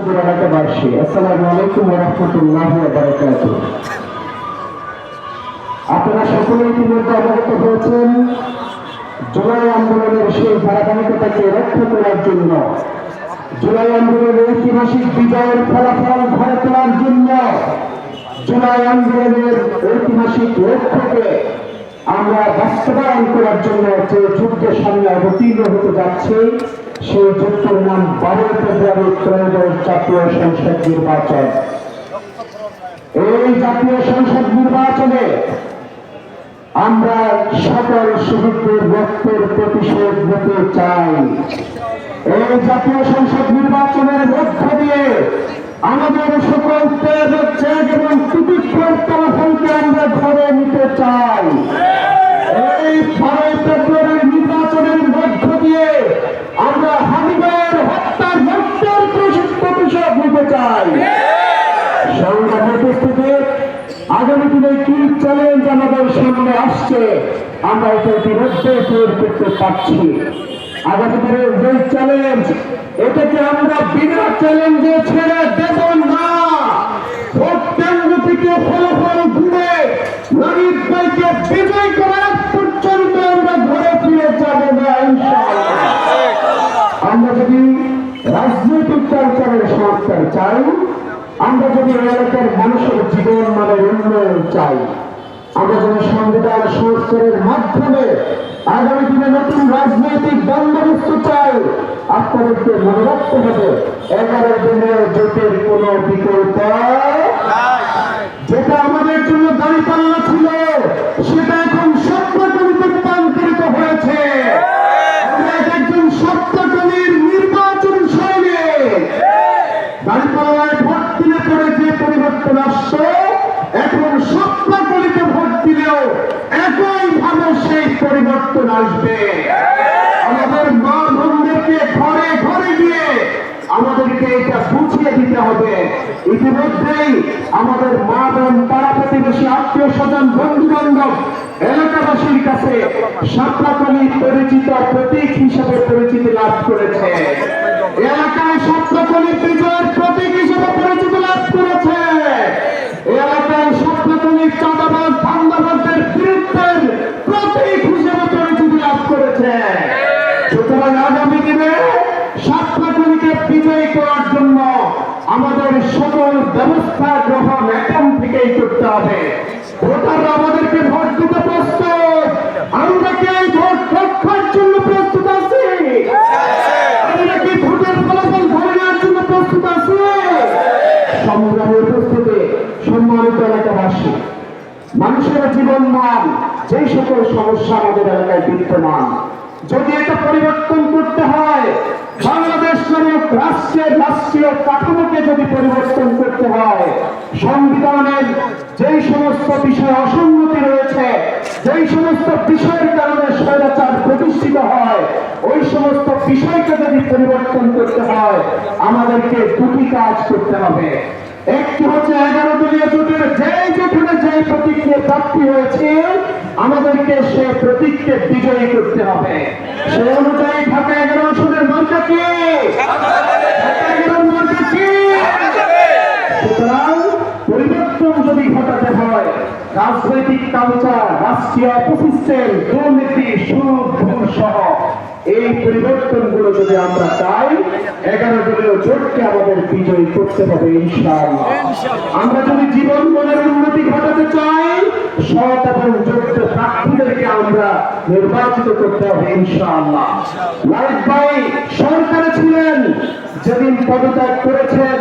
সুন্দর এলাকাবাসী, আসসালামু আলাইকুম ওয়া রাহমাতুল্লাহি ওয়া বারাকাতুহু। আপনারা সকলেই ইতিমধ্যে অবগত হয়েছেন জুলাই আন্দোলনের সেই ধারাবাহিকতাকে রক্ষা করার জন্য, জুলাই আন্দোলনের ঐতিহাসিক বিজয়ের ফলাফল ঘরে তোলার জন্য, জুলাই আন্দোলনের ঐতিহাসিক লক্ষ্যকে আমরা বাস্তবায়ন করার জন্য যে যুদ্ধের সামনে অবতীর্ণ হতে যাচ্ছে, সেই যুদ্ধের নাম 12 ফেব্রুয়ারি ত্রয়োদশ জাতীয় সংসদ নির্বাচন। এই জাতীয় সংসদ নির্বাচনে আমরা সকল শহীদদের রক্তের প্রতিশোধ নিতে চাই। এই জাতীয় সংসদ নির্বাচনের মধ্য দিয়ে আমাদের সকল ত্যাগ এবং তিতিক্ষার ফলাফলকে আমরা ঘরে নিতে চাই। এই 12 ফেব্রুয়ারির নির্বাচনের মধ্য দিয়ে আমরা হাবিবের হত্যার রক্তের প্রতিশোধ নিতে চাই। সংগ্রামের উপস্থিতি, আগামী দিনে কি চ্যালেঞ্জ আমাদের সামনে আসছে আমরা এটা ইতিমধ্যে তৈরি করতে পারছি। আগামী দিনের যে চ্যালেঞ্জ, এটাকে আমরা বিনা চ্যালেঞ্জে ছেড়ে দেব না। ভোট কেন্দ্র থেকে ফলাফল ঘুরে নারীর ভাইকে বিজয় করার পর্যন্ত আমরা ঘরে ফিরে যাব না ইনশাআল্লাহ। আমরা যদি রাজনৈতিক কালচারের সংস্কার চাই, আমরা যদি এলাকার মানুষের জীবন মানের উন্নয়ন চাই, আমরা যদি সংবিধান সংস্কারের মাধ্যমে আগামী দিনে নতুন রাজনৈতিক বন্দোবস্ত চাই, আপনাদেরকে মনে রাখতে হবে 11 দিনের জোটের কোন বিকল্প যেটা আমাদের জন্য দাঁড়িপাল্লা ছিল, সেটা এখন সত্যকলিতে রূপান্তরিত হয়েছে। আমরা একজন সত্যকলির নির্বাচন সৈনিক। দাঁড়িপাল্লায় ভোট দিলে পরে যে পরিবর্তন আসছে, এখন সত্যকলিতে ভোট দিলেও একইভাবে সেই পরিবর্তন আসবে। আমাদের মা বোনদেরকে ঘরে ঘরে গিয়ে আমাদেরকে এটা বুঝিয়ে দিতে হবে। ইতিমধ্যেই আমাদের মা বোন, পাড়া প্রতিবেশী, আত্মীয় স্বজন, বন্ধু বান্ধব, এলাকাবাসীর কাছে সাতলাকলি পরিচিত প্রতীক হিসেবে পরিচিতি লাভ করেছে। এলাকায় সাতলাকলি বিজয়ের প্রতীক হিসেবে পরিচিতি লাভ করেছে। এলাকায় সাতলাকলি চাঁদাবাজ ধান্দাবাজদের বিরুদ্ধের প্রতীক হিসেবে পরিচিতি লাভ করেছে। সুতরাং আগামী দিনে সাতলাকলিকে বিজয়ী করার জন্য আমাদের সকল ব্যবস্থা গ্রহণ এখন থেকেই করতে হবে। ভোটাররা আমাদেরকে ভোট দিতে প্রস্তুত, আমরা কি এই ভোট রক্ষার জন্য প্রস্তুত আছি? আমরা কি ভোটের ফলাফল ধরে নেওয়ার জন্য প্রস্তুত আছি? সংগ্রামের উপস্থিতি, সম্মানিত এলাকাবাসী, মানুষের জীবন মান, যে সকল সমস্যা আমাদের এলাকায় বিদ্যমান, যদি এটা পরিবর্তন করতে হয়, বাংলাদেশ নামক রাষ্ট্রীয় কাঠামোকে যদি পরিবর্তন করতে হয়, সংবিধানের যেই সমস্ত বিষয়ে অসঙ্গতি রয়েছে, যেই সমস্ত বিষয়ের কারণে স্বৈরাচার প্রতিষ্ঠিত হয়, ওই সমস্ত বিষয়কে যদি পরিবর্তন করতে হয়, আমাদেরকে দুটি কাজ করতে হবে। একটি হচ্ছে 11 দলীয় জোটের যেখানে যে প্রতীকের প্রাপ্তি হয়েছে, আমাদেরকে সে প্রতীককে বিজয়ী করতে হবে। সে অনুযায়ী ঢাকা 11 আসনের মার্কা কি? সুতরাং পরিবর্তন যদি ঘটাতে হয়, রাজনৈতিক কালচার, রাষ্ট্রীয় অপসিস্টেম, দুর্নীতি, সুদ, ঘুষ সহ এই পরিবর্তনগুলো যদি আমরা চাই, 11 দলীয় জোটকে আমাদের বিজয়ী করতে হবে ইনশাআল্লাহ। আমরা যদি জীবন মানের উন্নতি ঘটাতে চাই, সৎ এবং যোগ্য প্রার্থীদেরকে আমরা নির্বাচিত করতে হবে ইনশাআল্লাহ। লাইফ ভাই সরকারে ছিলেন, যেদিন পদত্যাগ করেছেন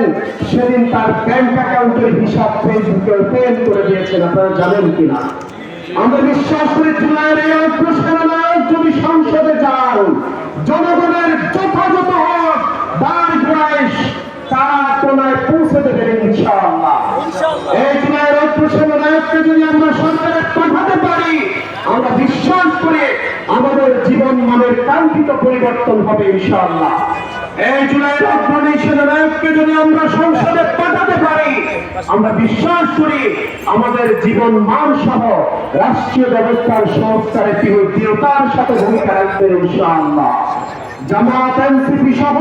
সেদিন তার ব্যাংক অ্যাকাউন্টের হিসাব ফেসবুকে ওপেন করে দিয়েছেন, আপনারা জানেন কিনা? আমরা বিশ্বাস করি জুলাইয়ের এই অগ্রসরণা যদি সংসদে যান, জনগণের যথাযথ হক দাঁড় ঘোড়ায় তারা কোনায় পৌঁছে দেবেন ইনশাআল্লাহ। এই জুলাইয়ের অগ্রসরণাকে যদি আমরা সরকারে পাঠাতে পারি, আমরা বিশ্বাস করি আমাদের জীবন মানের কাঙ্ক্ষিত পরিবর্তন হবে ইনশাআল্লাহ। এই জুলাইয়ের অগ্রসরণাকে যদি আমরা সংসদে পাঠাতে পারি, আমরা বিশ্বাস করি আমাদের জীবন মান সহ রাষ্ট্রীয় ব্যবস্থার সংস্কারে দৃঢ়তার সাথে ভূমিকা রাখবেন ইনশাআল্লাহ। জামাত, এনসিপি সহ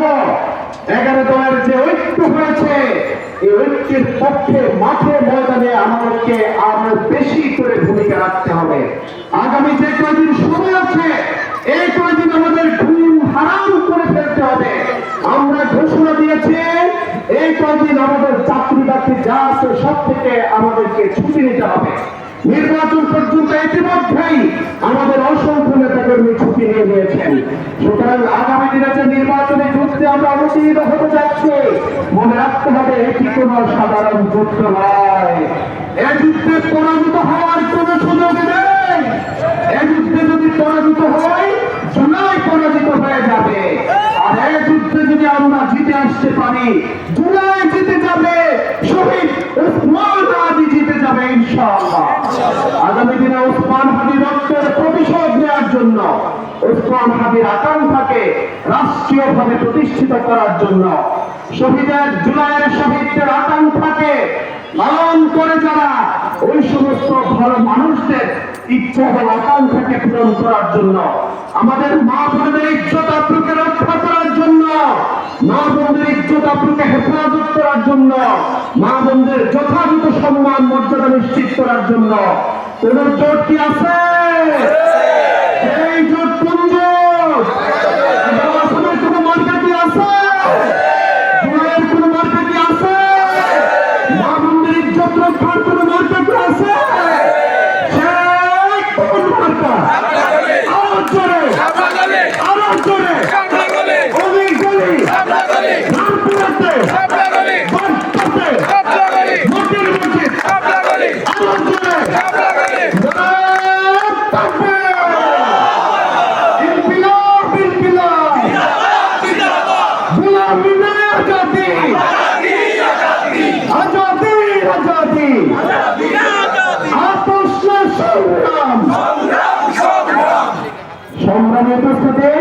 11 দলের যে ঐক্য হয়েছে, এই ঐক্যের পক্ষে মাঠে ময়দানে আমাদেরকে আরো বেশি করে ভূমিকা রাখতে হবে। আগামী যে কয়দিন সময় আছে এই কয়দিন আমাদের ঘুম হারাম করে ফেলতে হবে। আমরা ঘোষণা দিয়েছি এই কয়দিন আমাদের চাকরি বাকরি যা আছে সব থেকে আমাদেরকে ছুটি নিতে হবে। নির্বাচন পর্যন্ত ইতিমধ্যেই আমাদের অসংখ্য নেতাকর্মী ছুটি নিয়ে নিয়েছেন। সুতরাং আগামী দিনে যে নির্বাচনে যুদ্ধে আমরা অবতীর্ণ হতে যাচ্ছি, মনে রাখতে হবে এটি কোন সাধারণ যুদ্ধ নয়। এ যুদ্ধে পরাজিত হওয়ার কোন সুযোগ নেই। এ যুদ্ধে যদি পরাজিত হয় জুলাই পরাজিত হয়ে যাবে। আর এই যুদ্ধে যদি আমরা জিতে আসতে পারি জুলাই জিতে যাবে, শহীদ ওসমান হাদি জিতে যাবে ইনশাআল্লাহ। আগামী দিনে ওসমান হাদি রক্তের প্রতিশোধ নেওয়ার জন্য, ওসমান হাদির আকাঙ্ক্ষাকে রাষ্ট্রীয়ভাবে প্রতিষ্ঠিত করার জন্য, শহীদের জুলাইয়ের শহীদদের আকাঙ্ক্ষাকে লালন করে যারা ওই সমস্ত ভালো মানুষদের ইচ্ছা এবং আকাঙ্ক্ষাকে পূরণ করার জন্য, আমাদের মা বোনদের ইজ্জত আব্রুকে রক্ষা করার জন্য, মা বোনদের ইজ্জত আব্রুকে হেফাজত করার জন্য, মা বোনদের যথাযথ সম্মান মর্যাদা নিশ্চিত করার জন্য কোন জোট কি আছে? এই জোট কোন জোট? আসলে কোন মার্কা কি আছে? জুলাইয়ের কোন মার্কা কি আছে? মা বোনদের ইজ্জত রক্ষার কোন মার্কা কি আছে? সেই কোন মার্কা? আরো জোরে, আরো জোরে, অনেক গলি, রামপুরাতে, বাস্তাতে, মসজিদ মসজিদ, আরো জোরে, ইনকিলাব ইনকিলাব, গোলামি নয় আজাদি, আজাদি আজাদি, আপোষ না সংগ্রাম, সংগ্রামের উপস্থিতি।